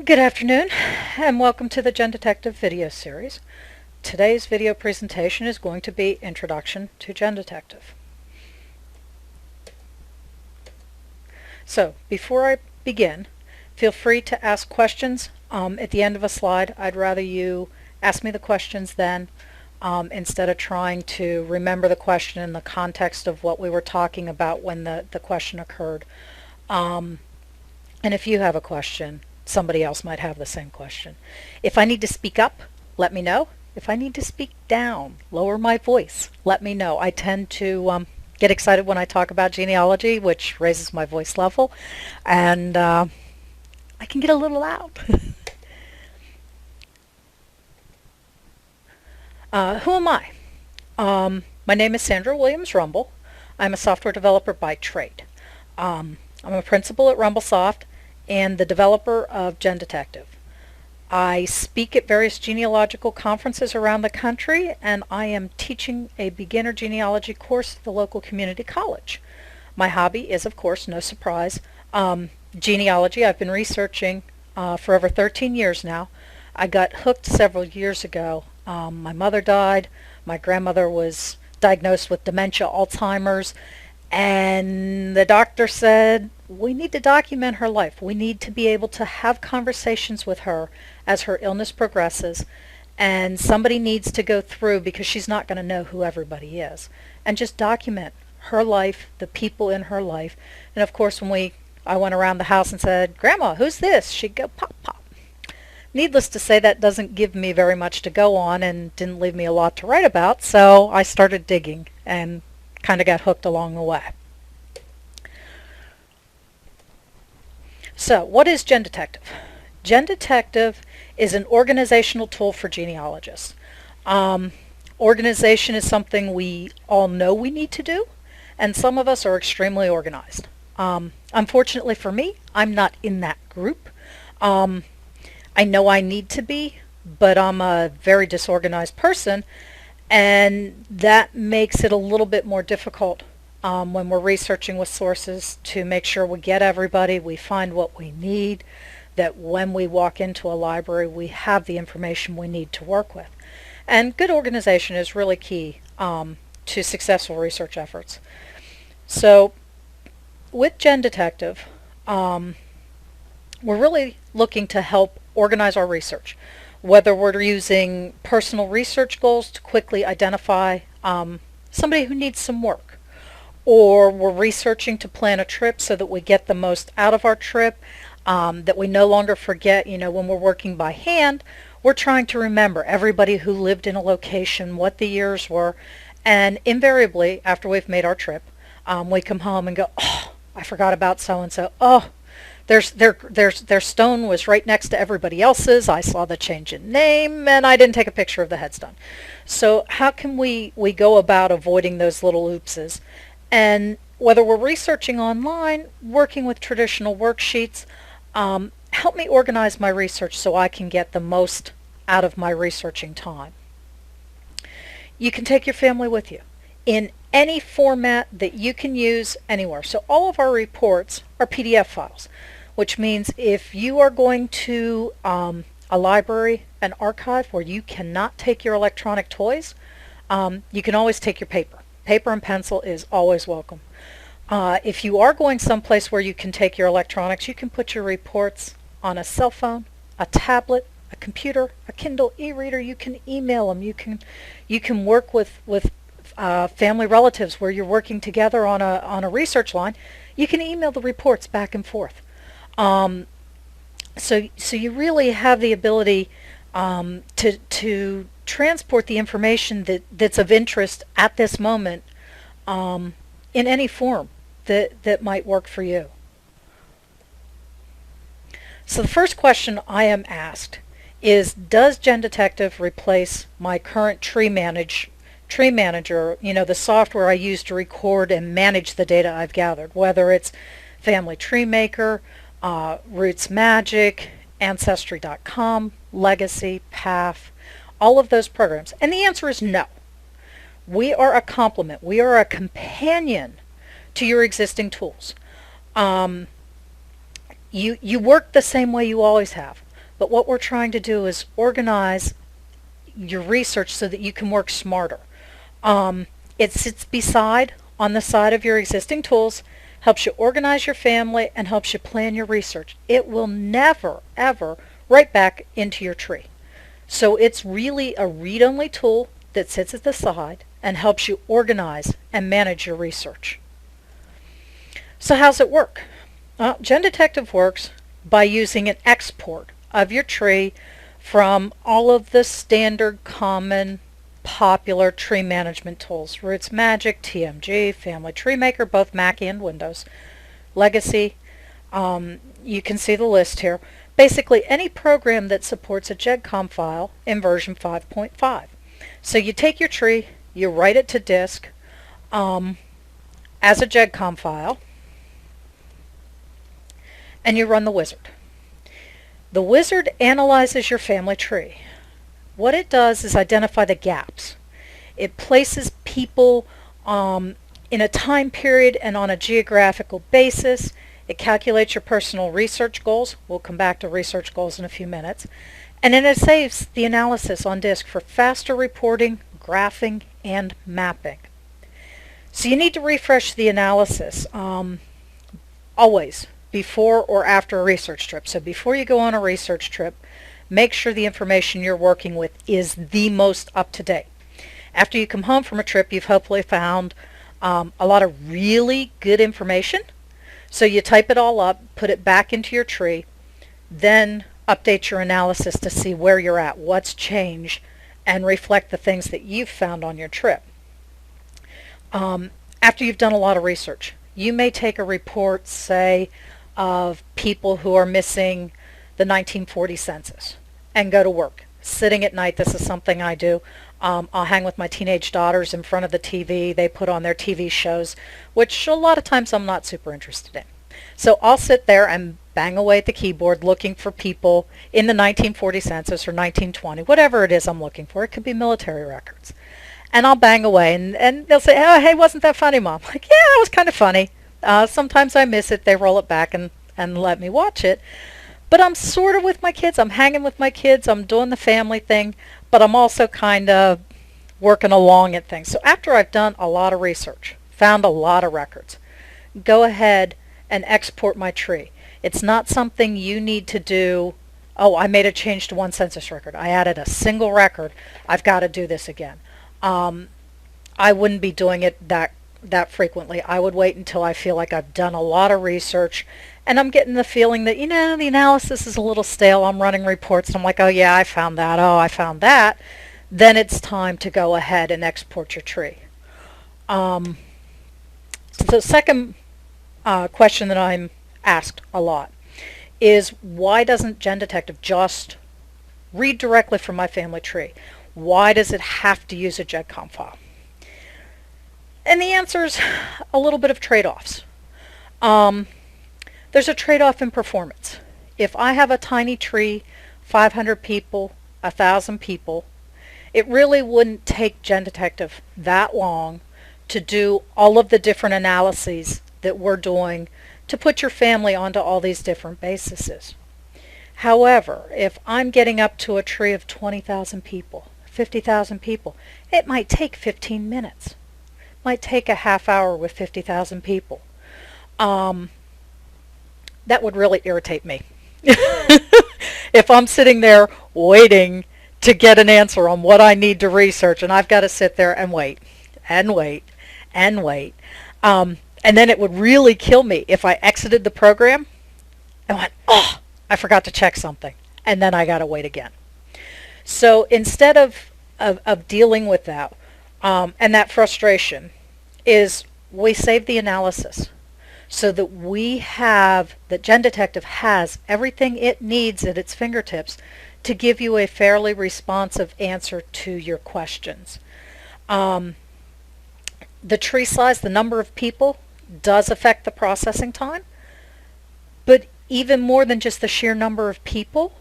Good afternoon and welcome to the GenDetective video series. Today's video presentation is going to be Introduction to GenDetective. So before I begin, feel free to ask questions at the end of a slide. I'd rather you ask me the questions then instead of trying to remember the question in the context of what we were talking about when the question occurred. And if you have a question, somebody else might have the same question. If I need to speak up, let me know. If I need to speak down, lower my voice, let me know. I tend to get excited when I talk about genealogy, which raises my voice level, and I can get a little loud. Who am I? My name is Sandra Williams-Rumble. I'm a software developer by trade. I'm a principal at RumbleSoft and the developer of GenDetective. I speak at various genealogical conferences around the country, and I am teaching a beginner genealogy course at the local community college. My hobby is, of course, no surprise, genealogy. I've been researching for over 13 years now. I got hooked several years ago. My mother died. My grandmother was diagnosed with dementia, Alzheimer's, and the doctor said, we need to document her life. We need to be able to have conversations with her as her illness progresses, and somebody needs to go through, because she's not going to know who everybody is, and just document her life, the people in her life. And of course, when I went around the house and said, Grandma, who's this? She'd go, pop, pop. Needless to say, that doesn't give me very much to go on and didn't leave me a lot to write about, so I started digging and kind of got hooked along the way. So, what is GenDetective? GenDetective is an organizational tool for genealogists. Organization is something we all know we need to do, and some of us are extremely organized. Unfortunately for me, I'm not in that group. I know I need to be, but I'm a very disorganized person, and that makes it a little bit more difficult when we're researching with sources to make sure we get everybody, we find what we need, that when we walk into a library we have the information we need to work with. And good organization is really key to successful research efforts. So with GenDetective, we're really looking to help organize our research, whether we're using personal research goals to quickly identify somebody who needs some work, or we're researching to plan a trip so that we get the most out of our trip, that we no longer forget, when we're working by hand, we're trying to remember everybody who lived in a location, what the years were, and invariably, after we've made our trip, we come home and go, oh, I forgot about so-and-so. Oh, their stone was right next to everybody else's. I saw the change in name, and I didn't take a picture of the headstone. So how can we go about avoiding those little oopses? And whether we're researching online, working with traditional worksheets, help me organize my research so I can get the most out of my researching time. You can take your family with you in any format that you can use anywhere. So all of our reports are PDF files, which means if you are going to a library, an archive where you cannot take your electronic toys, you can always take your paper. Paper and pencil is always welcome. If you are going someplace where you can take your electronics, you can put your reports on a cell phone, a tablet, a computer, a Kindle e-reader. You can email them. You can work with family relatives where you're working together on a research line. You can email the reports back and forth. So you really have the ability to transport the information that's of interest at this moment in any form that might work for you. So the first question I am asked is, does GenDetective replace my current tree manager, the software I use to record and manage the data I've gathered, whether it's Family Tree Maker, Roots Magic, Ancestry.com, Legacy, Path, all of those programs? And the answer is no. We are a complement. We are a companion to your existing tools. You work the same way you always have. But what we're trying to do is organize your research so that you can work smarter. It sits beside, on the side of your existing tools, helps you organize your family, and helps you plan your research. It will never, ever write back into your tree. So it's really a read-only tool that sits at the side and helps you organize and manage your research. So how's it work? GenDetective works by using an export of your tree from all of the standard, common, popular tree management tools. Roots Magic, TMG, Family Tree Maker, both Mac and Windows. Legacy, you can see the list here. Basically any program that supports a GEDCOM file in version 5.5. So you take your tree, you write it to disk as a GEDCOM file, and you run the wizard. The wizard analyzes your family tree. What it does is identify the gaps. It places people in a time period and on a geographical basis. It calculates your personal research goals. We'll come back to research goals in a few minutes. And then it saves the analysis on disk for faster reporting, graphing, and mapping. So you need to refresh the analysis always, before or after a research trip. So before you go on a research trip, make sure the information you're working with is the most up-to-date. After you come home from a trip, you've hopefully found a lot of really good information. So you type it all up, put it back into your tree, then update your analysis to see where you're at, what's changed, and reflect the things that you've found on your trip. After you've done a lot of research, you may take a report, say, of people who are missing the 1940 census and go to work. Sitting at night, this is something I do. I'll hang with my teenage daughters in front of the TV. They put on their TV shows, which a lot of times I'm not super interested in. So I'll sit there and bang away at the keyboard looking for people in the 1940 census or 1920, whatever it is I'm looking for. It could be military records. And I'll bang away, and they'll say, oh, hey, wasn't that funny, Mom? I'm like, yeah, that was kind of funny. Sometimes I miss it. They roll it back and let me watch it. But I'm sort of with my kids. I'm hanging with my kids. I'm doing the family thing. But I'm also kind of working along at things. So after I've done a lot of research, found a lot of records, go ahead and export my tree. It's not something you need to do, oh, I made a change to one census record. I added a single record. I've got to do this again. I wouldn't be doing it that frequently. I would wait until I feel like I've done a lot of research and I'm getting the feeling that, the analysis is a little stale. I'm running reports and I'm like, oh yeah, I found that. Oh, I found that. Then it's time to go ahead and export your tree. The second question that I'm asked a lot is, why doesn't GenDetective just read directly from my family tree? Why does it have to use a GEDCOM file? And the answer is a little bit of trade-offs. There's a trade-off in performance. If I have a tiny tree, 500 people, 1,000 people, it really wouldn't take GenDetective that long to do all of the different analyses that we're doing to put your family onto all these different bases. However, if I'm getting up to a tree of 20,000 people, 50,000 people, it might take 15 minutes. It might take a half hour with 50,000 people. That would really irritate me. If I'm sitting there waiting to get an answer on what I need to research and I've got to sit there and wait and wait and wait. And then it would really kill me if I exited the program and went, oh, I forgot to check something. And then I got to wait again. So instead of dealing with that and that frustration, is we save the analysis so that that GenDetective has everything it needs at its fingertips to give you a fairly responsive answer to your questions. The tree size, the number of people, does affect the processing time, but even more than just the sheer number of people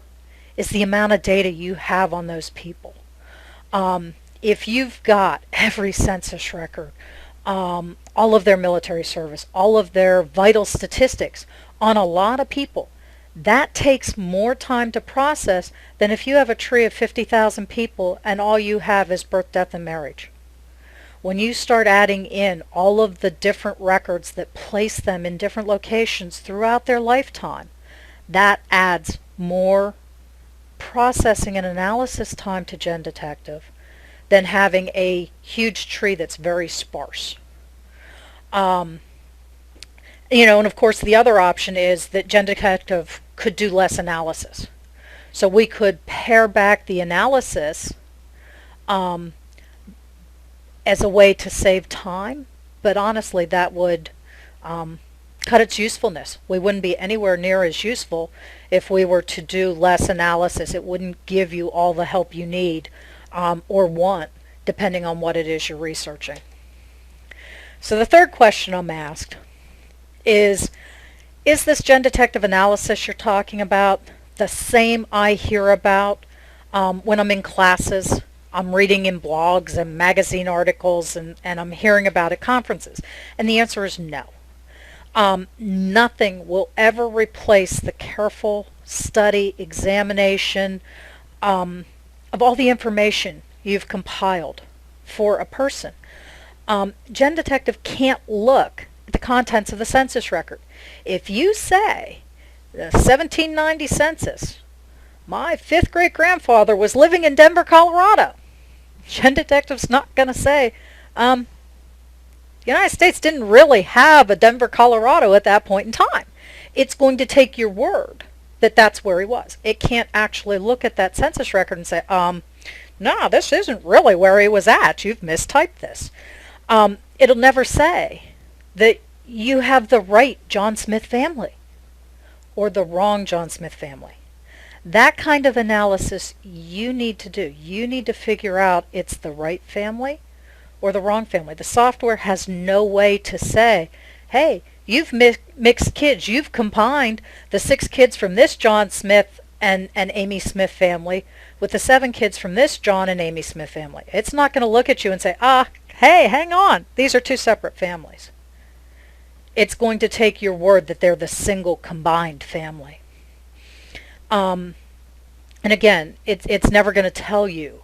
is the amount of data you have on those people. If you've got every census record, all of their military service, all of their vital statistics on a lot of people, That takes more time to process than if you have a tree of 50,000 people and all you have is birth, death, and marriage. When you start adding in all of the different records that place them in different locations throughout their lifetime, that adds more processing and analysis time to GenDetective than having a huge tree that's very sparse. And of course the other option is that GenDetective could do less analysis. So we could pare back the analysis as a way to save time, but honestly that would cut its usefulness. We wouldn't be anywhere near as useful if we were to do less analysis. It wouldn't give you all the help you need or want, depending on what it is you're researching. So the third question I'm asked is this GenDetective analysis you're talking about the same I hear about when I'm in classes? I'm reading in blogs and magazine articles and I'm hearing about at conferences. And the answer is no. Nothing will ever replace the careful study, examination of all the information you've compiled for a person. GenDetective can't look at the contents of the census record. If you say the 1790 census, my fifth great grandfather was living in Denver, Colorado, GenDetective's not going to say, the United States didn't really have a Denver, Colorado at that point in time. It's going to take your word that that's where he was. It can't actually look at that census record and say, no, this isn't really where he was at. You've mistyped this. It'll never say that you have the right John Smith family or the wrong John Smith family. That kind of analysis you need to do. You need to figure out it's the right family or the wrong family. The software has no way to say, hey, you've mixed kids. You've combined the 6 kids from this John Smith and Amy Smith family with the 7 kids from this John and Amy Smith family. It's not going to look at you and say, hey, hang on. These are 2 separate families. It's going to take your word that they're the single combined family. And again, it's never going to tell you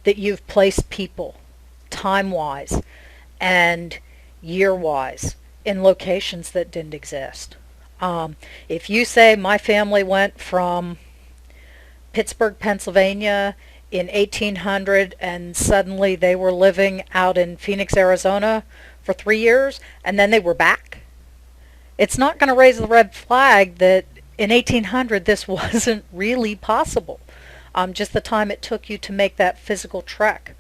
that you've placed people time-wise and year-wise in locations that didn't exist. If you say my family went from Pittsburgh, Pennsylvania in 1800 and suddenly they were living out in Phoenix, Arizona for 3 years and then they were back, it's not going to raise the red flag that in 1800 this wasn't really possible. Just the time it took you to make that physical trek,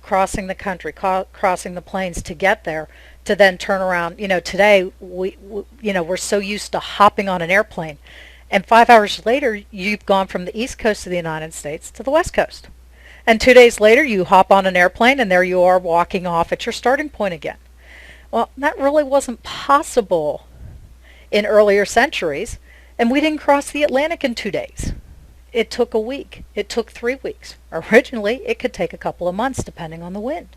crossing the country, crossing the plains to get there, to then turn around. Today we're so used to hopping on an airplane, and 5 hours later you've gone from the east coast of the United States to the west coast, and 2 days later you hop on an airplane and there you are walking off at your starting point again. Well, that really wasn't possible in earlier centuries, and we didn't cross the Atlantic in 2 days. It took a week. It took 3 weeks. Originally, it could take a couple of months depending on the wind.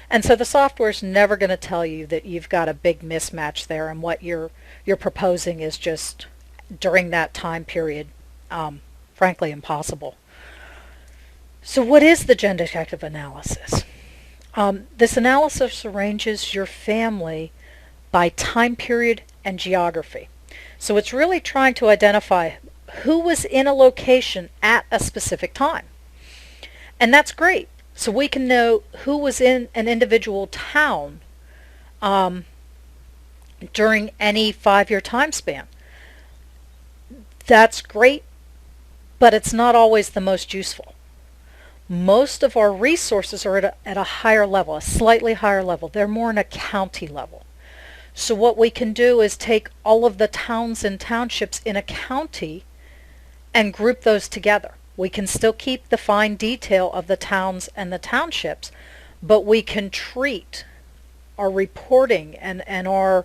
And so the software is never going to tell you that you've got a big mismatch there and what you're proposing is just during that time period, frankly, impossible. So what is the GenDetective analysis? This analysis arranges your family by time period and geography. So it's really trying to identify who was in a location at a specific time. And that's great. So we can know who was in an individual town during any 5-year time span. That's great, but it's not always the most useful. Most of our resources are at a higher level, a slightly higher level. They're more in a county level. So what we can do is take all of the towns and townships in a county and group those together. We can still keep the fine detail of the towns and the townships, but we can treat our reporting and our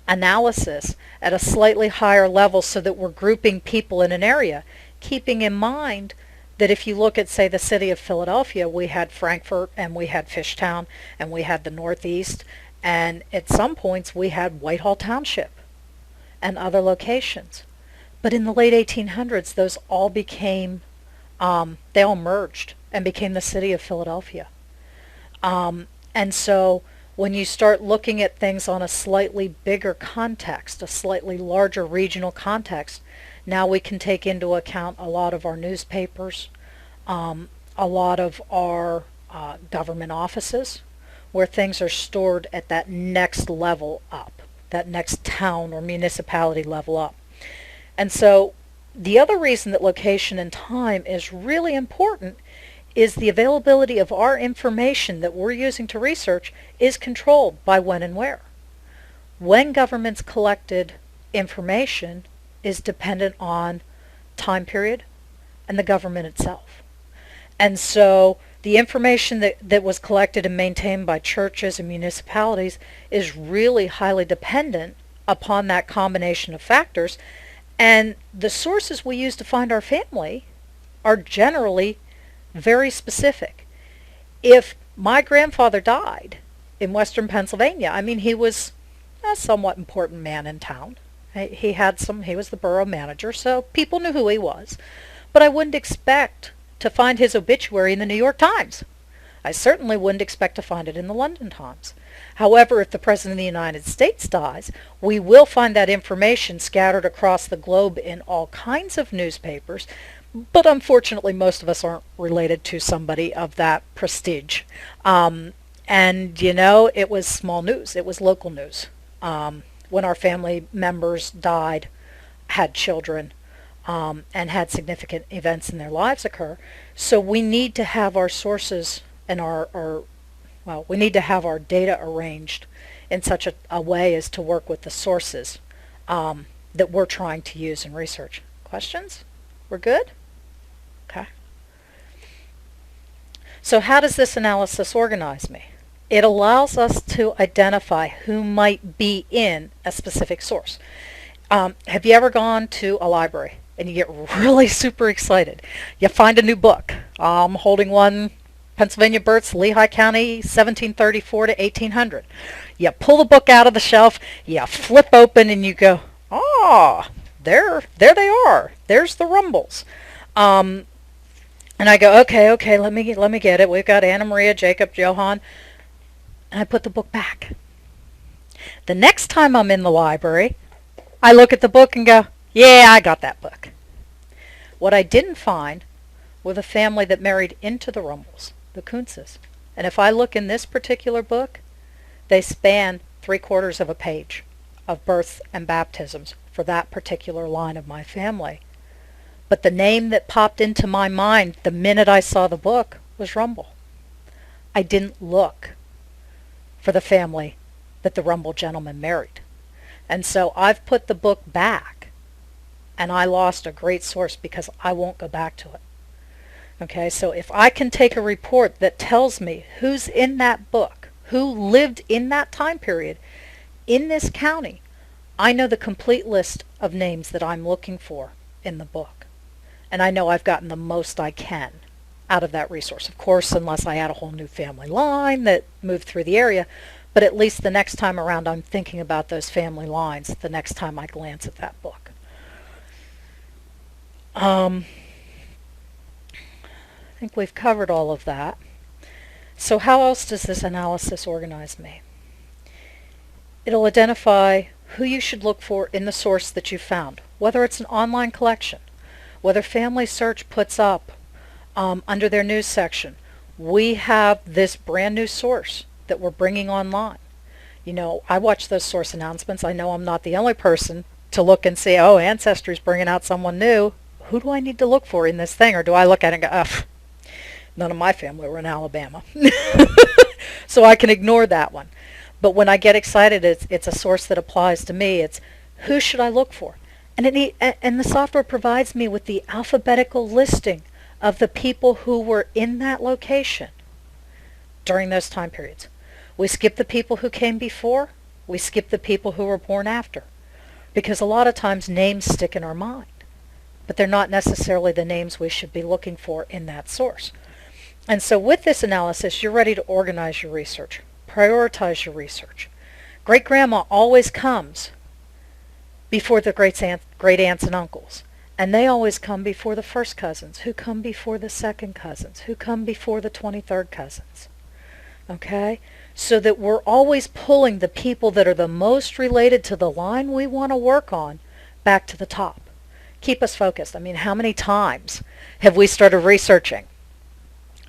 analysis at a slightly higher level so that we're grouping people in an area, keeping in mind that if you look at, say, the city of Philadelphia, we had Frankfurt and we had Fishtown and we had the Northeast, and at some points we had Whitehall Township and other locations. But in the late 1800s, those all became, they all merged and became the city of Philadelphia. And so when you start looking at things on a slightly bigger context, a slightly larger regional context, now we can take into account a lot of our newspapers, a lot of our government offices, where things are stored at that next level up, that next town or municipality level up. And so the other reason that location and time is really important is the availability of our information that we're using to research is controlled by when and where. When governments collected information is dependent on time period and the government itself. And so the information that was collected and maintained by churches and municipalities is really highly dependent upon that combination of factors. And the sources we use to find our family are generally very specific. If my grandfather died in western Pennsylvania, I mean, he was a somewhat important man in town. He was the borough manager, so people knew who he was. But I wouldn't expect to find his obituary in the New York Times. I certainly wouldn't expect to find it in the London Times. However, if the President of the United States dies, we will find that information scattered across the globe in all kinds of newspapers, but unfortunately most of us aren't related to somebody of that prestige. And, you know, it was small news. It was local news. When our family members died, had children, and had significant events in their lives occur. So we need to have our sources and we need to have our data arranged in such a way as to work with the sources that we're trying to use in research. Questions? We're good? Okay. So how does this analysis organize me? It allows us to identify who might be in a specific source. Have you ever gone to a library and you get really super excited? You find a new book. I'm holding one, Pennsylvania Births, Lehigh County, 1734 to 1800. You pull the book out of the shelf, you flip open, and you go, oh, there they are. There's the Rumbles. And I go, okay, let me get it. We've got Anna Maria, Jacob, Johann. And I put the book back. The next time I'm in the library, I look at the book and go, yeah, I got that book. What I didn't find were the family that married into the Rumbles, the Kuntzes. And if I look in this particular book, they span 3/4 of a page of births and baptisms for that particular line of my family. But the name that popped into my mind the minute I saw the book was Rumble. I didn't look for the family that the Rumble gentleman married. And so I've put the book back, and I lost a great source because I won't go back to it. Okay, so if I can take a report that tells me who's in that book, who lived in that time period in this county, I know the complete list of names that I'm looking for in the book. And I know I've gotten the most I can out of that resource. Of course, unless I add a whole new family line that moved through the area, but at least the next time around I'm thinking about those family lines the next time I glance at that book. I think we've covered all of that. So how else does this analysis organize me? It'll identify who you should look for in the source that you found, whether it's an online collection, whether Family Search puts up under their news section, we have this brand new source that we're bringing online. You know, I watch those source announcements. I know I'm not the only person to look and see, oh, Ancestry's bringing out someone new. Who do I need to look for in this thing? Or do I look at it and go, ugh, none of my family were in Alabama. So I can ignore that one. But when I get excited, it's a source that applies to me. It's who should I look for? And the software provides me with the alphabetical listing of the people who were in that location during those time periods. We skip the people who came before. We skip the people who were born after. Because a lot of times names stick in our mind, but they're not necessarily the names we should be looking for in that source. And so with this analysis, you're ready to organize your research, prioritize your research. Great-grandma always comes before the great aunts and uncles. And they always come before the first cousins, who come before the second cousins, who come before the 23rd cousins. Okay? So that we're always pulling the people that are the most related to the line we want to work on back to the top. Keep us focused. I mean, how many times have we started researching?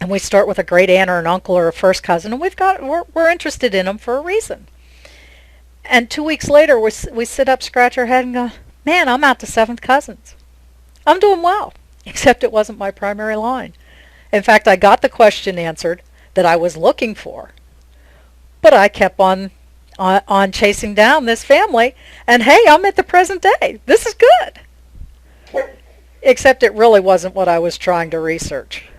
And we start with a great aunt or an uncle or a first cousin, and we're interested in them for a reason. And 2 weeks later, we sit up, scratch our head, and go, man, I'm out to 7th cousins. I'm doing well, except it wasn't my primary line. In fact, I got the question answered that I was looking for, but I kept on chasing down this family, and hey, I'm at the present day. This is good. Except it really wasn't what I was trying to research.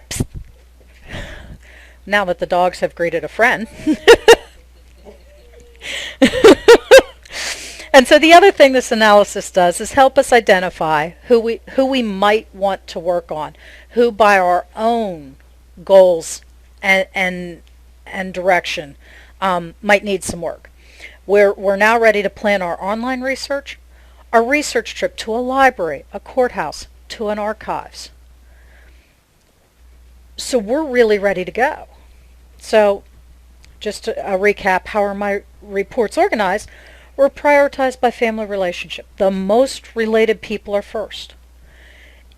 Psst. Now that the dogs have greeted a friend. And so the other thing this analysis does is help us identify who we might want to work on, who by our own goals and direction might need some work. We're now ready to plan our online research, our research trip to a library, a courthouse, to an archives. So we're really ready to go. So just a recap, how are my reports organized? We're prioritized by family relationship. The most related people are first.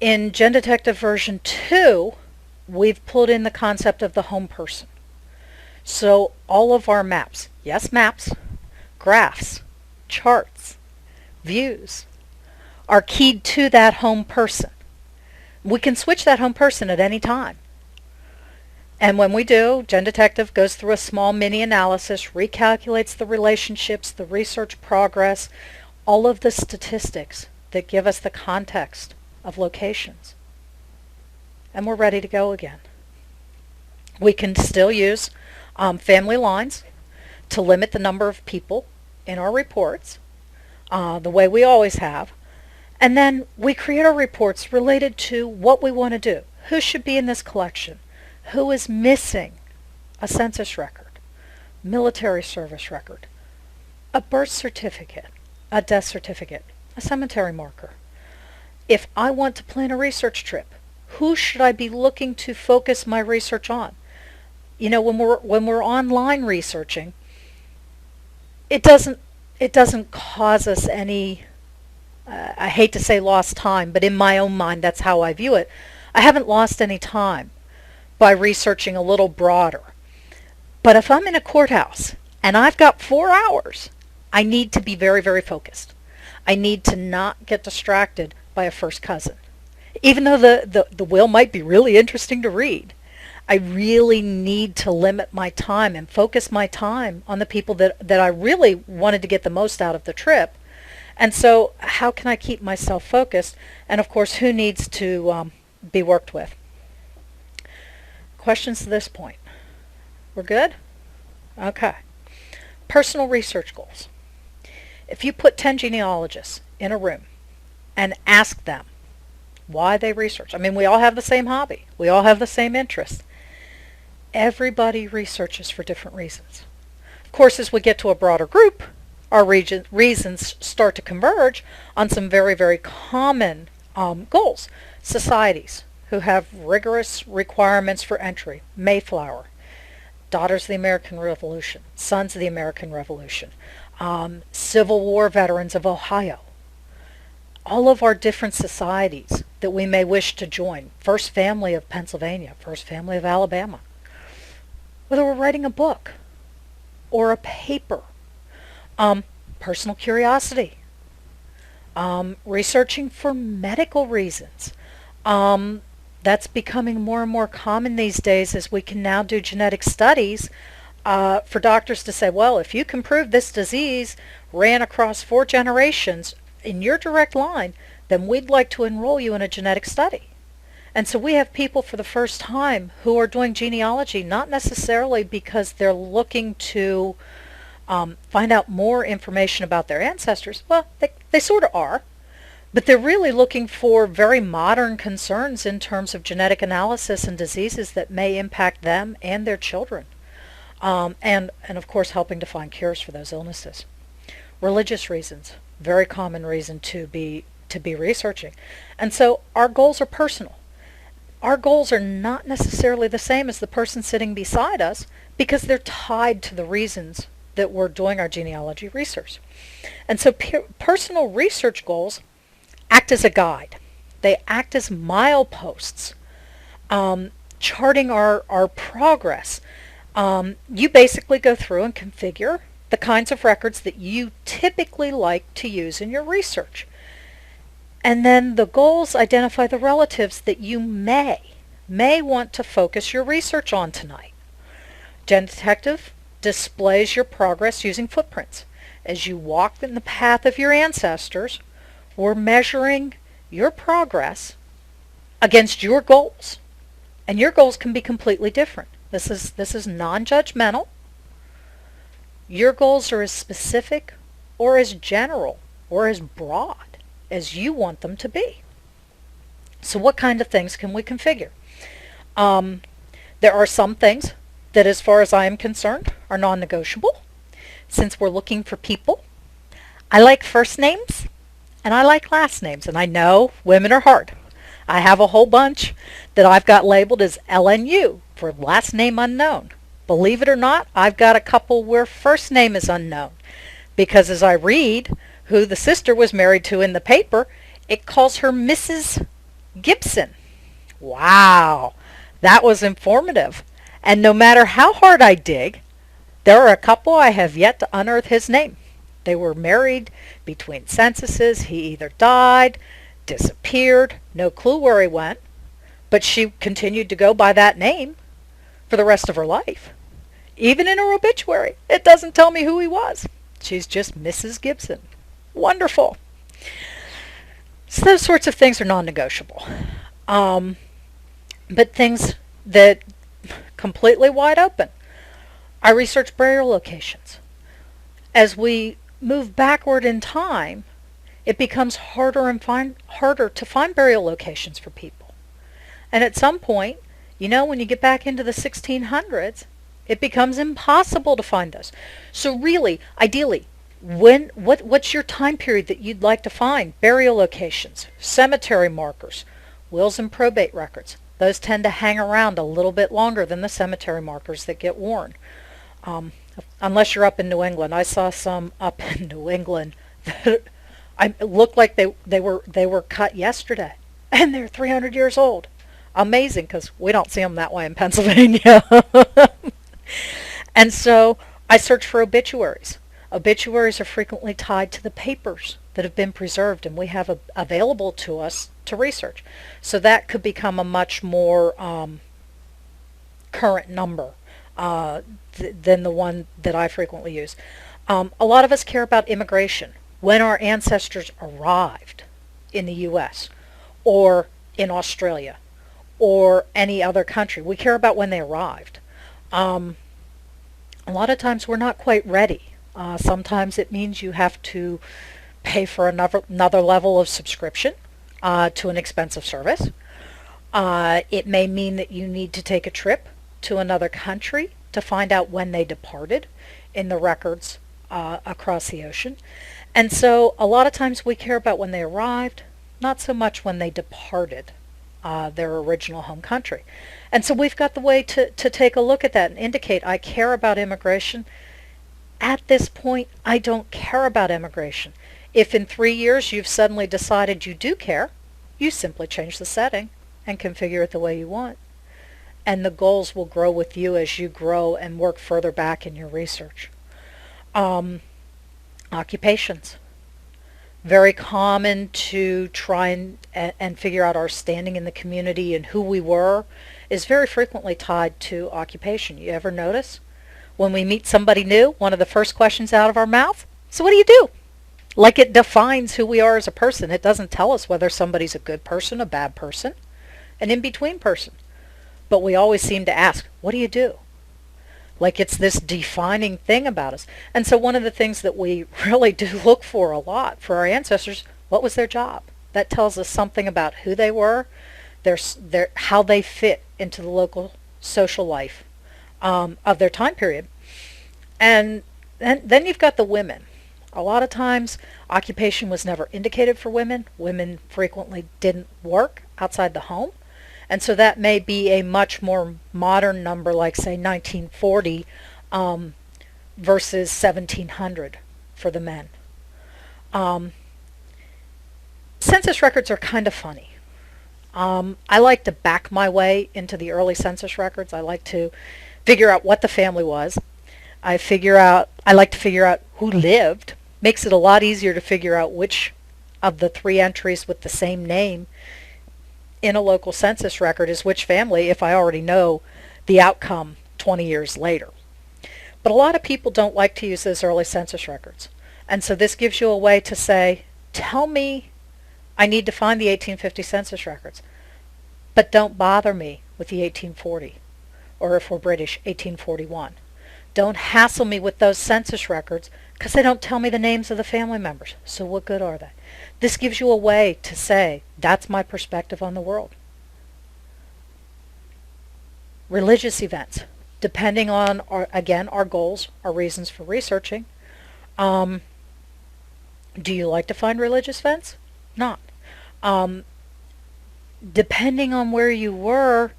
In GenDetective version 2, we've pulled in the concept of the home person. So all of our maps, yes, maps, graphs, charts, views, are keyed to that home person. We can switch that home person at any time. And when we do, GenDetective goes through a small mini analysis, recalculates the relationships, the research progress, all of the statistics that give us the context of locations. And we're ready to go again. We can still use family lines to limit the number of people in our reports, the way we always have. And then we create our reports related to what we want to do. Who should be in this collection? Who is missing a census record, military service record, a birth certificate, a death certificate, a cemetery marker? If I want to plan a research trip, who should I be looking to focus my research on? You know, when we're online researching, it doesn't cause us any, I hate to say lost time, but in my own mind, that's how I view it. I haven't lost any time by researching a little broader. But if I'm in a courthouse and I've got 4 hours, I need to be very, very focused. I need to not get distracted by a first cousin. Even though the will might be really interesting to read, I really need to limit my time and focus my time on the people that I really wanted to get the most out of the trip. And so how can I keep myself focused? And of course, who needs to be worked with? Questions to this point? We're good? Okay. Personal research goals. If you put 10 genealogists in a room and ask them why they research, I mean, we all have the same hobby. We all have the same interests. Everybody researches for different reasons. Of course, as we get to a broader group, our reasons start to converge on some very, very common goals. Societies who have rigorous requirements for entry. Mayflower, Daughters of the American Revolution, Sons of the American Revolution, Civil War veterans of Ohio. All of our different societies that we may wish to join. First Family of Pennsylvania, First Family of Alabama. Whether we're writing a book or a paper. Personal curiosity. Researching for medical reasons. That's becoming more and more common these days, as we can now do genetic studies for doctors to say, well, if you can prove this disease ran across 4 generations in your direct line, then we'd like to enroll you in a genetic study. And so we have people for the first time who are doing genealogy, not necessarily because they're looking to find out more information about their ancestors. Well, they sort of are. But they're really looking for very modern concerns in terms of genetic analysis and diseases that may impact them and their children. and of course helping to find cures for those illnesses. Religious reasons, very common reason to be researching. And so our goals are personal. Our goals are not necessarily the same as the person sitting beside us because they're tied to the reasons that we're doing our genealogy research. And so personal research goals act as a guide. They act as mileposts, charting our progress. You basically go through and configure the kinds of records that you typically like to use in your research. And then the goals identify the relatives that you may want to focus your research on tonight. GenDetective displays your progress using footprints. As you walk in the path of your ancestors, we're measuring your progress against your goals. And your goals can be completely different. This is non-judgmental. Your goals are as specific or as general or as broad as you want them to be. So what kind of things can we configure? There are some things that, as far as I am concerned, are non-negotiable. Since we're looking for people, I like first names and I like last names. And I know women are hard. I have a whole bunch that I've got labeled as LNU for last name unknown. Believe it or not, I've got a couple where first name is unknown. Because as I read who the sister was married to in the paper, it calls her Mrs. Gibson. Wow, that was informative. And no matter how hard I dig, there are a couple I have yet to unearth his name. They were married between censuses. He either died, disappeared, no clue where he went, but she continued to go by that name for the rest of her life. Even in her obituary, it doesn't tell me who he was. She's just Mrs. Gibson. Wonderful. So those sorts of things are non-negotiable. But things that completely wide open. I research burial locations. As we move backward in time, it becomes harder to find burial locations for people. And at some point, when you get back into the 1600s, it becomes impossible to find those. So really, ideally, what's your time period that you'd like to find burial locations, cemetery markers, wills and probate records? Those tend to hang around a little bit longer than the cemetery markers that get worn. Unless you're up in New England. I saw some up in New England that looked like they were cut yesterday, and they're 300 years old. Amazing, because we don't see them that way in Pennsylvania. And so I search for obituaries. Obituaries are frequently tied to the papers that have been preserved and we have available to us to research. So that could become a much more current number than the one that I frequently use. A lot of us care about immigration. When our ancestors arrived in the U.S. or in Australia or any other country, we care about when they arrived. A lot of times we're not quite ready. Sometimes it means you have to pay for another level of subscription to an expensive service. It may mean that you need to take a trip to another country to find out when they departed in the records across the ocean. And so a lot of times we care about when they arrived, not so much when they departed their original home country. And so we've got the way to take a look at that and indicate I care about immigration. At this point, I don't care about immigration. If in 3 years you've suddenly decided you do care, you simply change the setting and configure it the way you want. And the goals will grow with you as you grow and work further back in your research. Occupations. Very common to try and figure out our standing in the community and who we were is very frequently tied to occupation. You ever notice? When we meet somebody new, one of the first questions out of our mouth, so what do you do? Like it defines who we are as a person. It doesn't tell us whether somebody's a good person, a bad person, an in-between person. But we always seem to ask, what do you do? Like it's this defining thing about us. And so one of the things that we really do look for a lot for our ancestors, what was their job? That tells us something about who they were, how they fit into the local social life. of their time period. And then you've got the women. A lot of times, occupation was never indicated for women. Women frequently didn't work outside the home. And so that may be a much more modern number, like, say, 1940 versus 1700 for the men. Census records are kind of funny. I like to back my way into the early census records. I like to figure out what the family was. I like to figure out who lived. Makes it a lot easier to figure out which of the 3 entries with the same name in a local census record is which family if I already know the outcome 20 years later. But a lot of people don't like to use those early census records. And so this gives you a way to say, tell me I need to find the 1850 census records, but don't bother me with the 1840, or if we're British, 1841. Don't hassle me with those census records because they don't tell me the names of the family members. So what good are they? This gives you a way to say, that's my perspective on the world. Religious events, depending on, our goals, our reasons for researching. Do you like to find religious events? Not. Depending on where you were,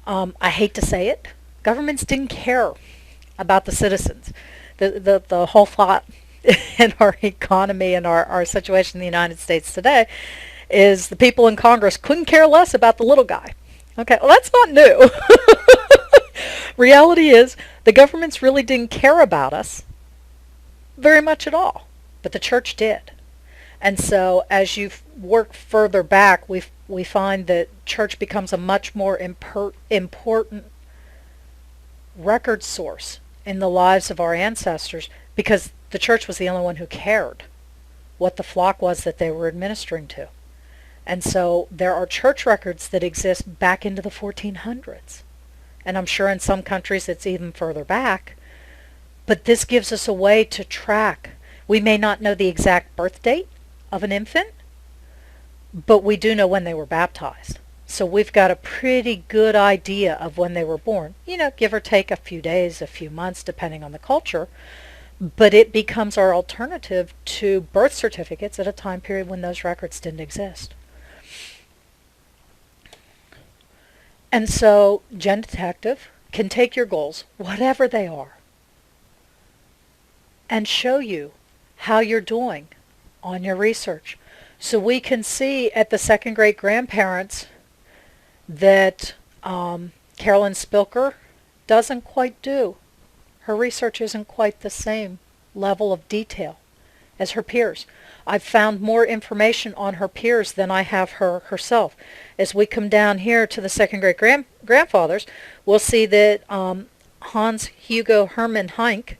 I hate to say it, governments didn't care about the citizens. The whole thought in our economy and our situation in the United States today is the people in Congress couldn't care less about the little guy. Okay, well, that's not new. Reality is the governments really didn't care about us very much at all, but the church did. And so as you work further back, we find that church becomes a much more important record source in the lives of our ancestors, because the church was the only one who cared what the flock was that they were administering to. And so there are church records that exist back into the 1400s. And I'm sure in some countries it's even further back. But this gives us a way to track. We may not know the exact birth date of an infant, but we do know when they were baptized. So we've got a pretty good idea of when they were born. Give or take a few days, a few months, depending on the culture. But it becomes our alternative to birth certificates at a time period when those records didn't exist. And so GenDetective can take your goals, whatever they are, and show you how you're doing on your research. So we can see at the second great grandparents that Carolyn Spilker doesn't quite do. Her research isn't quite the same level of detail as her peers. I've found more information on her peers than I have her herself. As we come down here to the second great grandfathers, we'll see that Hans Hugo Hermann Heinck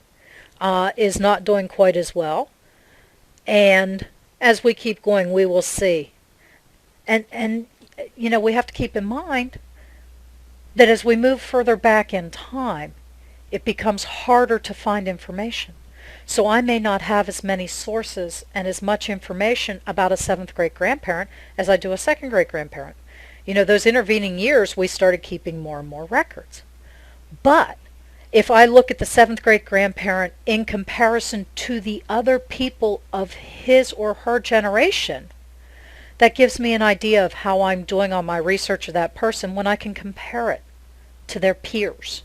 is not doing quite as well. And as we keep going, we will see. And we have to keep in mind that as we move further back in time, it becomes harder to find information. So I may not have as many sources and as much information about a seventh great grandparent as I do a second great grandparent. Those intervening years, we started keeping more and more records. But if I look at the seventh great grandparent in comparison to the other people of his or her generation, that gives me an idea of how I'm doing on my research of that person when I can compare it to their peers.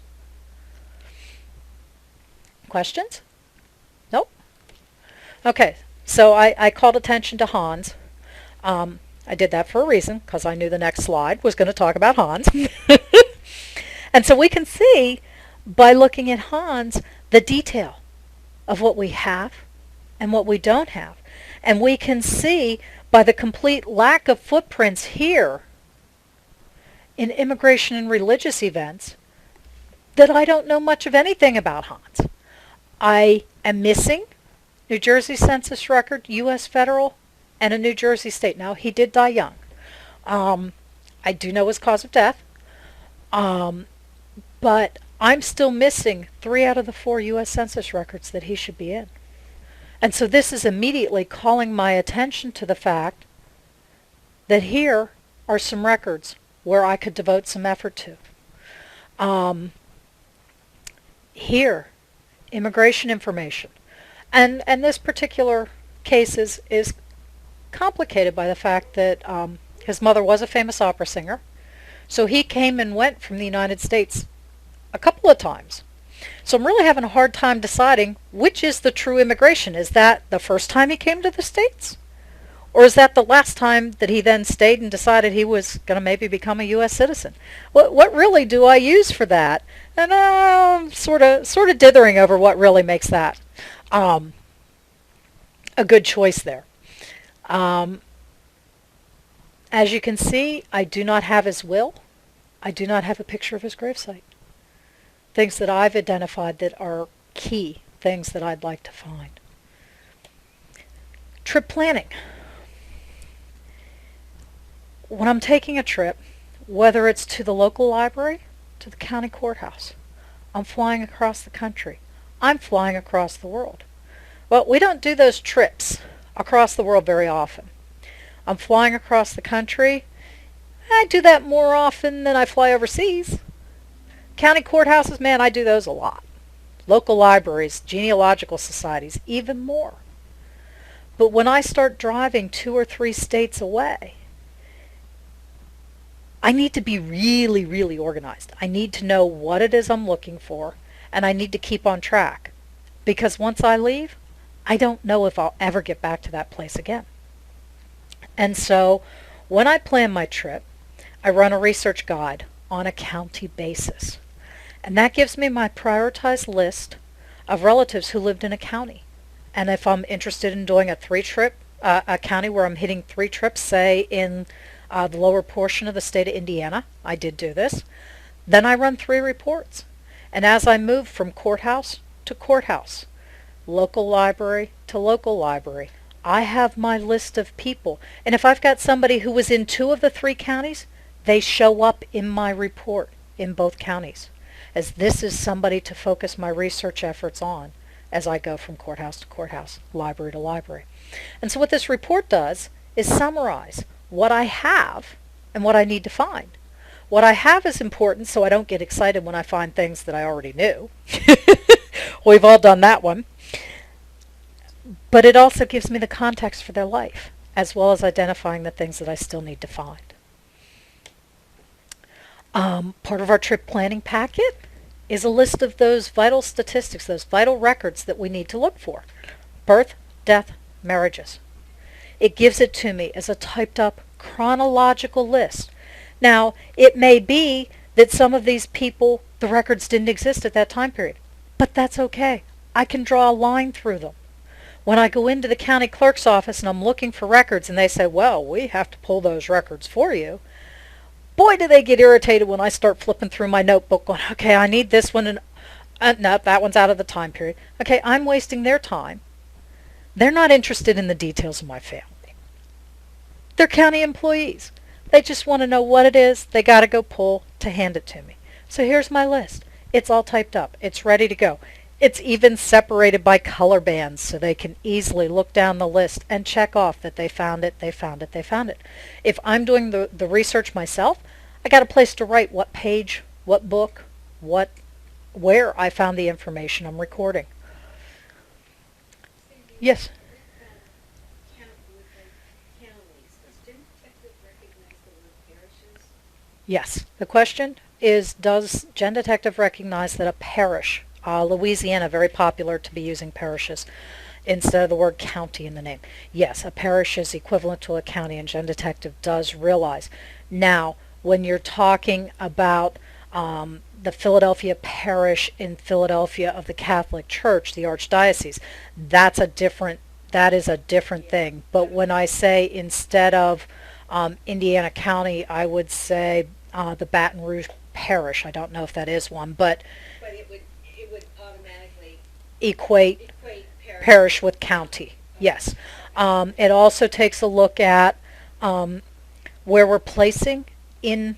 Questions? Nope. Okay, so I called attention to Hans. I did that for a reason, because I knew the next slide was going to talk about Hans. And so we can see, by looking at Hans, the detail of what we have and what we don't have. And we can see, by the complete lack of footprints here in immigration and religious events, that I don't know much of anything about Hans. I am missing New Jersey Census record, U.S. federal, and a New Jersey state. Now, he did die young. I do know his cause of death. But I'm still missing 3 out of the 4 U.S. Census records that he should be in. And so this is immediately calling my attention to the fact that here are some records where I could devote some effort to. Here, immigration information. And this particular case is complicated by the fact that his mother was a famous opera singer. So he came and went from the United States a couple of times. So I'm really having a hard time deciding which is the true immigration. Is that the first time he came to the States? Or is that the last time that he then stayed and decided he was going to maybe become a U.S. citizen? What really do I use for that? And I'm sort of dithering over what really makes that a good choice there. As you can see, I do not have his will. I do not have a picture of his gravesite. Things that I've identified that are key things that I'd like to find. Trip planning. When I'm taking a trip, whether it's to the local library, to the county courthouse, I'm flying across the country, I'm flying across the world. Well, we don't do those trips across the world very often. I'm flying across the country. I do that more often than I fly overseas. County courthouses, man, I do those a lot. Local libraries, genealogical societies, even more. But when I start driving 2 or 3 states away, I need to be really, really organized. I need to know what it is I'm looking for, and I need to keep on track. Because once I leave, I don't know if I'll ever get back to that place again. And so, when I plan my trip, I run a research guide on a county basis. And that gives me my prioritized list of relatives who lived in a county. And if I'm interested in doing a county where I'm hitting 3 trips, say in the lower portion of the state of Indiana, I did do this, then I run 3 reports. And as I move from courthouse to courthouse, local library to local library, I have my list of people. And if I've got somebody who was in 2 of the 3 counties, they show up in my report in both counties, as this is somebody to focus my research efforts on as I go from courthouse to courthouse, library to library. And so what this report does is summarize what I have and what I need to find. What I have is important so I don't get excited when I find things that I already knew. We've all done that one. But it also gives me the context for their life, as well as identifying the things that I still need to find. Part of our trip planning packet is a list of those vital statistics, those vital records that we need to look for. Birth, death, marriages. It gives it to me as a typed up chronological list. Now, it may be that some of these people, the records didn't exist at that time period, but that's okay. I can draw a line through them. When I go into the county clerk's office and I'm looking for records and they say, well, we have to pull those records for you, boy, do they get irritated when I start flipping through my notebook going, okay, I need this one, and no, that one's out of the time period. Okay, I'm wasting their time. They're not interested in the details of my family. They're county employees. They just want to know what it is they got to go pull to hand it to me. So here's my list. It's all typed up. It's ready to go. It's even separated by color bands so they can easily look down the list and check off that they found it, they found it, they found it. If I'm doing the research myself, I got a place to write what page, what book, where I found the information I'm recording. Yes? Yes. The question is, does GenDetective recognize that a parish, Louisiana, very popular to be using parishes instead of the word county in the name. Yes, a parish is equivalent to a county, and GenDetective does realize. Now, when you're talking about the Philadelphia parish in Philadelphia of the Catholic Church, the Archdiocese, that is a different thing. But when I say instead of Indiana County, I would say the Baton Rouge parish. I don't know if that is one, but it would automatically equate parish with county. Yes. It also takes a look at where we're placing in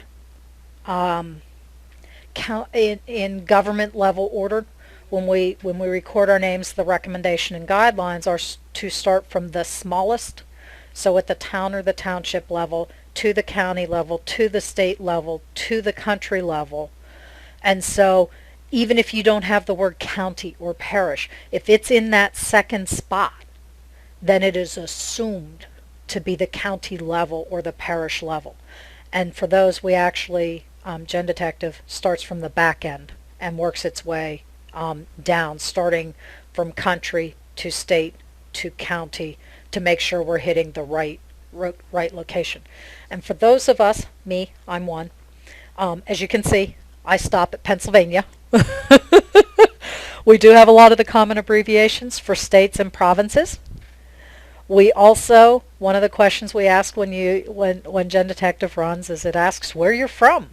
government level order. When we record our names, the recommendation and guidelines are to start from the smallest, so at the town or the township level, to the county level, to the state level, to the country level. And so even if you don't have the word county or parish, if it's in that second spot, then it is assumed to be the county level or the parish level. And for those, we actually, GenDetective starts from the back end and works its way down, starting from country to state to county, to make sure we're hitting the right location. And for those of us, me, I'm one, as you can see, I stop at Pennsylvania. We do have a lot of the common abbreviations for states and provinces. We also, one of the questions we ask when GenDetective runs is it asks where you're from,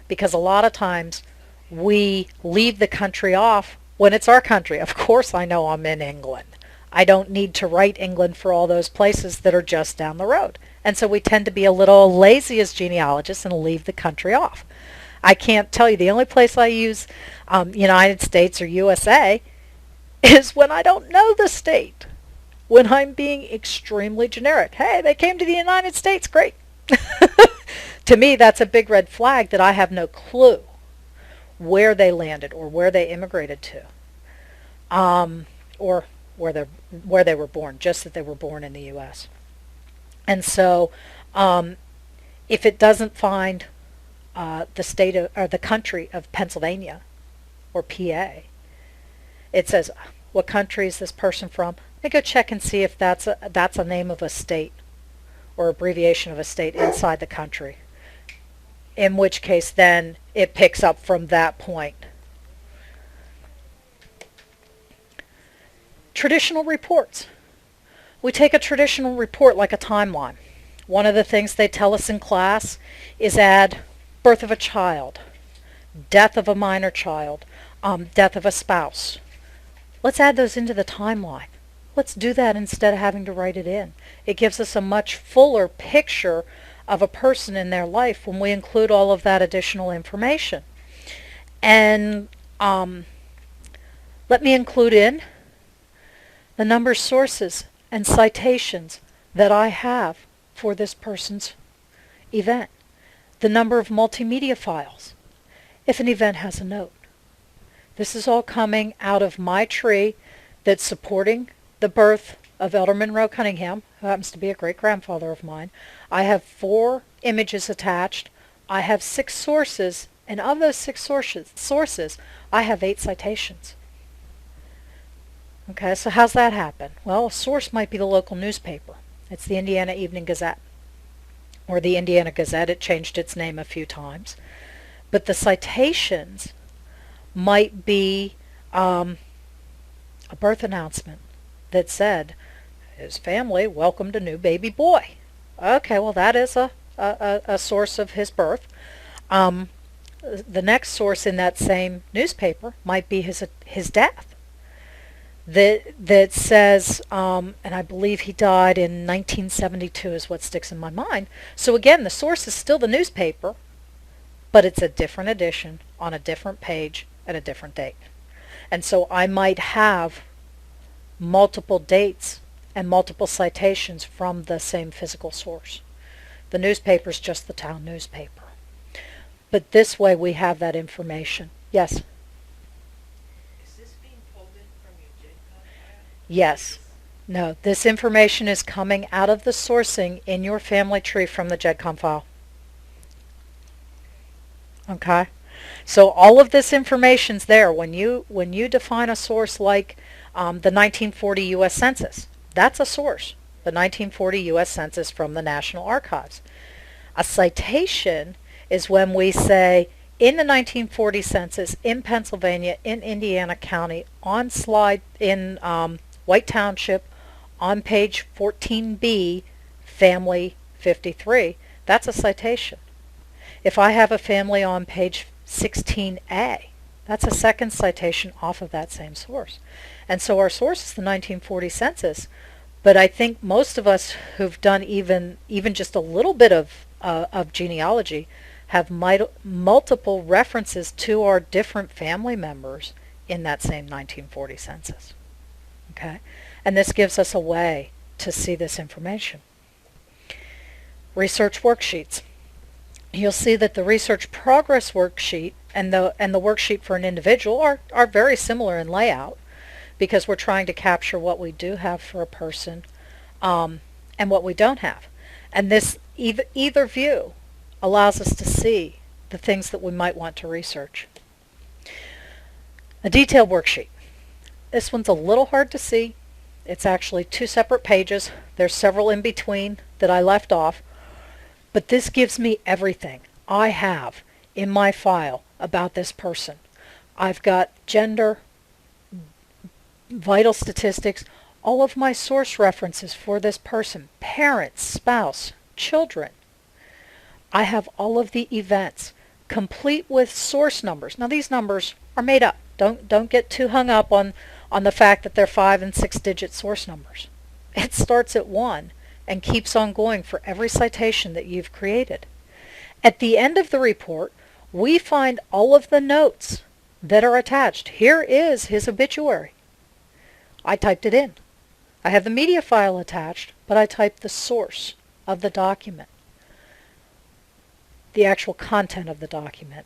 because a lot of times we leave the country off when it's our country. Of course I know I'm in England. I don't need to write England for all those places that are just down the road. And so we tend to be a little lazy as genealogists and leave the country off. I can't tell you, the only place I use United States or USA is when I don't know the state. When I'm being extremely generic. Hey, they came to the United States, great. To me, that's a big red flag that I have no clue where they landed or where they immigrated to, or where they were born, just that they were born in the U.S. And so, if it doesn't find the state of, or the country of Pennsylvania or PA, it says, what country is this person from? Let me go check and see if that's a name of a state or abbreviation of a state inside the country. In which case, then it picks up from that point. Traditional reports. We take a traditional report like a timeline. One of the things they tell us in class is add birth of a child, death of a minor child, death of a spouse. Let's add those into the timeline. Let's do that instead of having to write it in. It gives us a much fuller picture of a person in their life when we include all of that additional information. And let me include in the number of sources and citations that I have for this person's event. The number of multimedia files, if an event has a note. This is all coming out of my tree that's supporting the birth of Elder Monroe Cunningham, who happens to be a great-grandfather of mine. I have 4 images attached. I have 6 sources, and of those 6 sources, I have 8 citations. Okay, so how's that happen? Well, a source might be the local newspaper. It's the Indiana Evening Gazette, or the Indiana Gazette. It changed its name a few times. But the citations might be a birth announcement that said, his family welcomed a new baby boy. Okay, well that is a source of his birth. The next source in that same newspaper might be his death. That says, and I believe he died in 1972 is what sticks in my mind. So again, the source is still the newspaper, but it's a different edition on a different page at a different date. And so I might have multiple dates and multiple citations from the same physical source. The newspaper is just the town newspaper. But this way we have that information. Yes? Is this being pulled in from your GenCom file? Yes. No, this information is coming out of the sourcing in your family tree from the GenCom file. Okay? So all of this information's there. When you define a source like the 1940 U.S. Census, that's a source. The 1940 U.S. Census from the National Archives. A citation is when we say, in the 1940 census in Pennsylvania, in Indiana County, on slide in White Township, on page 14B, family 53, that's a citation. If I have a family on page 16A, that's a second citation off of that same source. And so our source is the 1940 census, but I think most of us who've done even just a little bit of genealogy have multiple references to our different family members in that same 1940 census. Okay? And this gives us a way to see this information. Research worksheets. You'll see that the research progress worksheet and the worksheet for an individual are very similar in layout, because we're trying to capture what we do have for a person, and what we don't have. And this either view allows us to see the things that we might want to research. A detailed worksheet. This one's a little hard to see. It's actually 2 separate pages. There's several in between that I left off. But this gives me everything I have in my file about this person. I've got gender, vital statistics, all of my source references for this person, parents, spouse, children. I have all of the events, complete with source numbers. Now these numbers are made up. Don't get too hung up on the fact that they're 5 and 6 digit source numbers. It starts at 1 and keeps on going for every citation that you've created. At the end of the report, we find all of the notes that are attached. Here is his obituary. I typed it in. I have the media file attached, but I typed the source of the document, the actual content of the document.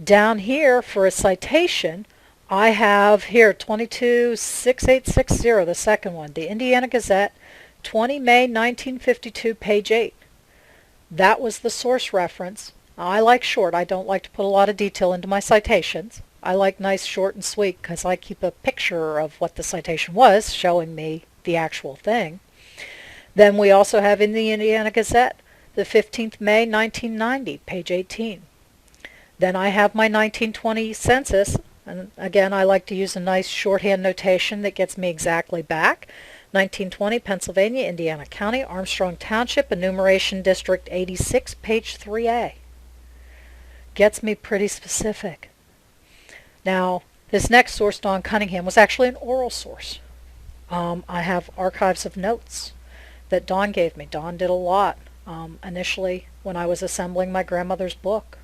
Down here for a citation, I have here 226860, the second one, the Indiana Gazette, 20 May 1952, page 8. That was the source reference. I like short. I don't like to put a lot of detail into my citations. I like nice, short, and sweet because I keep a picture of what the citation was, showing me the actual thing. Then we also have in the Indiana Gazette, the 15th May 1990, page 18. Then I have my 1920 census, and again I like to use a nice shorthand notation that gets me exactly back. 1920, Pennsylvania, Indiana County, Armstrong Township, Enumeration District 86, page 3A. Gets me pretty specific. Now, this next source, Don Cunningham, was actually an oral source. I have archives of notes that Don gave me. Don did a lot. Initially, when I was assembling my grandmother's book,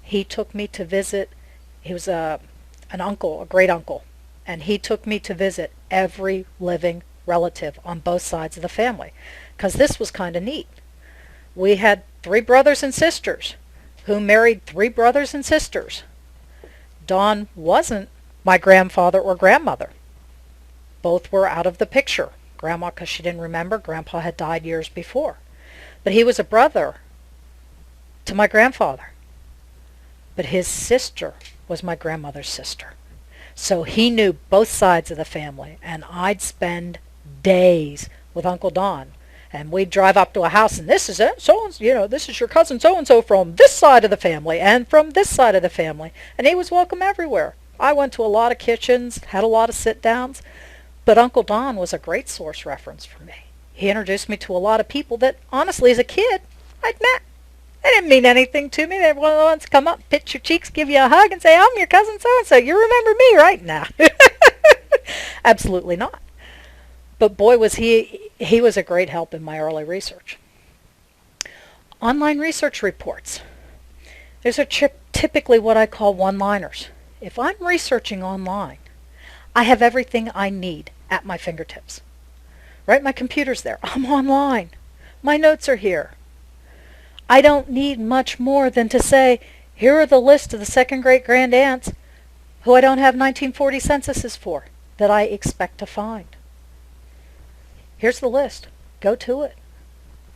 he took me to visit. He was an uncle, a great uncle, and he took me to visit every living relative on both sides of the family, because this was kind of neat. We had 3 brothers and sisters who married 3 brothers and sisters. Don wasn't my grandfather or grandmother. Both were out of the picture. Grandma, because she didn't remember. Grandpa had died years before. But he was a brother to my grandfather. But his sister was my grandmother's sister. So he knew both sides of the family, and I'd spend days with Uncle Don. And we'd drive up to a house, and this is it, this is your cousin so-and-so from this side of the family, and from this side of the family. And he was welcome everywhere. I went to a lot of kitchens, had a lot of sit-downs, but Uncle Don was a great source reference for me. He introduced me to a lot of people that, honestly, as a kid, I'd met. They didn't mean anything to me. They were one of the ones to come up, pinch your cheeks, give you a hug, and say, I'm your cousin so-and-so. You remember me, right? Now. Absolutely not. But boy, was he was a great help in my early research. Online research reports. These are typically what I call one-liners. If I'm researching online, I have everything I need at my fingertips. Right? My computer's there. I'm online. My notes are here. I don't need much more than to say, here are the list of the second great-grandaunts who I don't have 1940 censuses for that I expect to find. Here's the list. Go to it.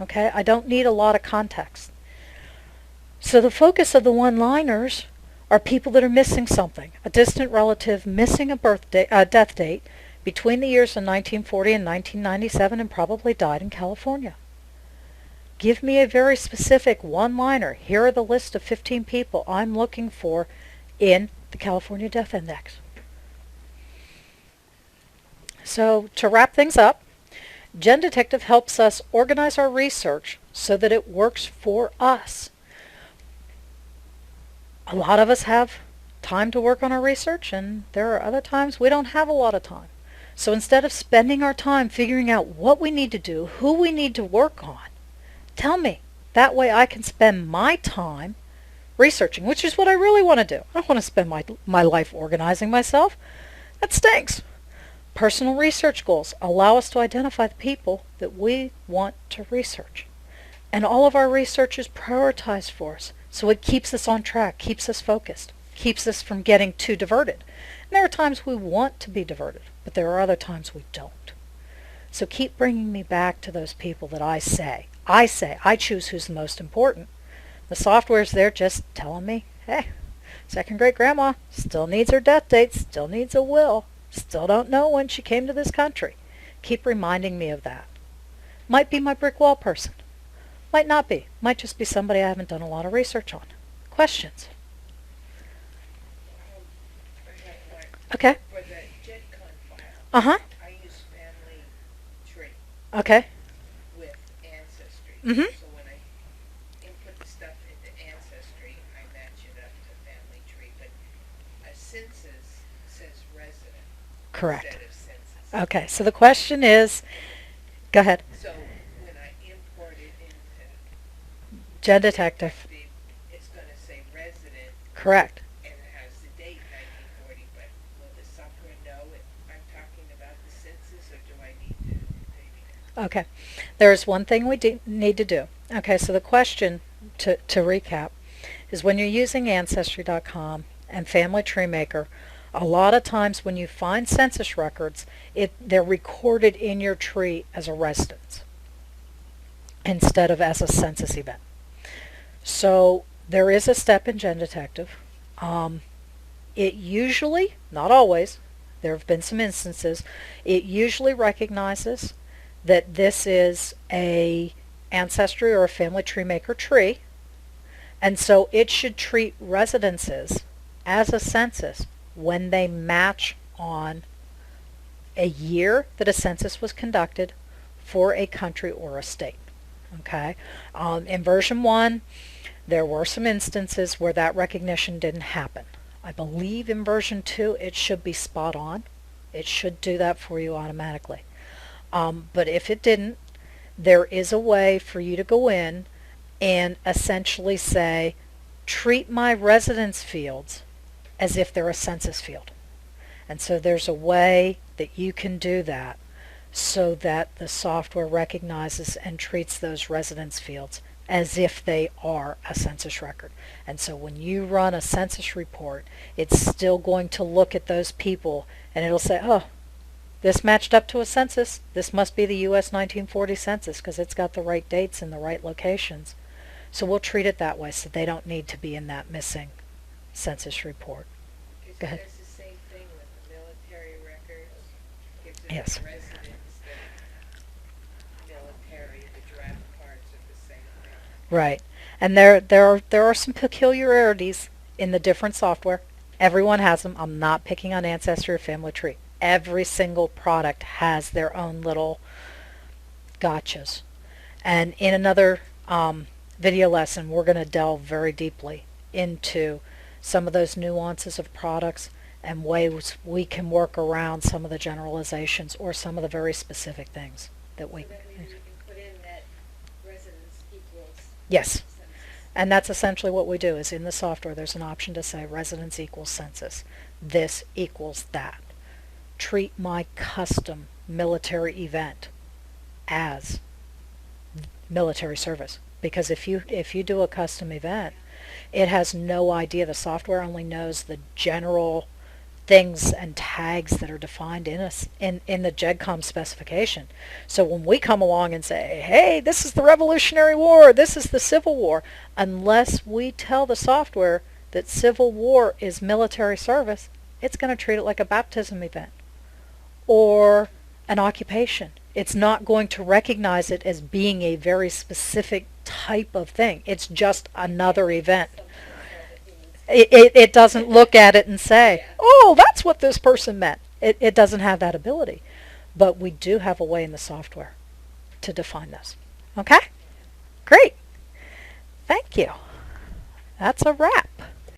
Okay? I don't need a lot of context. So the focus of the one-liners are people that are missing something. A distant relative missing a death date between the years of 1940 and 1997 and probably died in California. Give me a very specific one-liner. Here are the list of 15 people I'm looking for in the California Death Index. So to wrap things up, GenDetective helps us organize our research so that it works for us. A lot of us have time to work on our research, and there are other times we don't have a lot of time. So instead of spending our time figuring out what we need to do, who we need to work on, tell me. That way I can spend my time researching, which is what I really want to do. I don't want to spend my life organizing myself. That stinks. Personal research goals allow us to identify the people that we want to research. And all of our research is prioritized for us, so it keeps us on track, keeps us focused. keeps us from getting too diverted. And there are times we want to be diverted, but there are other times we don't. So keep bringing me back to those people that I choose who's the most important. The software's there just telling me, hey, second great grandma still needs her death date, still needs a will, still don't know when she came to this country. Keep reminding me of that. Might be my brick wall person. Might not be. Might just be somebody I haven't done a lot of research on. Questions? I have one. Okay. For the GenCon file, Uh-huh. I use Family Tree Okay. with Ancestry. Mm-hmm. So when I input the stuff into Ancestry, I match it up to Family Tree. But a census says resident Correct. instead of census. Okay, so the question is, go ahead. So when I import it into GenDetective. it's going to say resident, Correct. and it has the date 1940, but will the software know if I'm talking about the census, or do I need to maybe? Okay. There's one thing we need to do. Okay, so the question, to recap, is when you're using Ancestry.com and Family Tree Maker, a lot of times when you find census records, they're recorded in your tree as a residence instead of as a census event. So there is a step in GenDetective. It usually, not always, there have been some instances, it usually recognizes that this is a Ancestry or a Family Tree Maker tree, and so it should treat residences as a census when they match on a year that a census was conducted for a country or a state. Okay? In version 1, there were some instances where that recognition didn't happen. I believe in version 2 it should be spot on. It should do that for you automatically. But if it didn't, there is a way for you to go in and essentially say, treat my residence fields as if they're a census field. And so there's a way that you can do that so that the software recognizes and treats those residence fields as if they are a census record. And so when you run a census report, it's still going to look at those people and it'll say, oh, this matched up to a census. This must be the U.S. 1940 census because it's got the right dates and the right locations. So we'll treat it that way so they don't need to be in that missing census report. Go ahead. It's the same thing with the military records. Gives it Yes. a residence, the military, the draft cards are the same thing. Right. And there are some peculiarities in the different software. Everyone has them. I'm not picking on Ancestry or Family Tree. Every single product has their own little gotchas. And in another video lesson, we're going to delve very deeply into some of those nuances of products and ways we can work around some of the generalizations or some of the very specific things that we... So that way you can put in that residence equals Yes. census. And that's essentially what we do, is in the software there's an option to say residence equals census. This equals that. Treat my custom military event as military service. Because if you do a custom event, it has no idea. The software only knows the general things and tags that are defined in the GEDCOM specification. So when we come along and say, hey, this is the Revolutionary War, this is the Civil War, unless we tell the software that Civil War is military service, it's going to treat it like a baptism event or an occupation. It's not going to recognize it as being a very specific type of thing. It's just another event. It doesn't look at it and say, oh, that's what this person meant. It doesn't have that ability. But we do have a way in the software to define this. Okay? Great. Thank you. That's a wrap.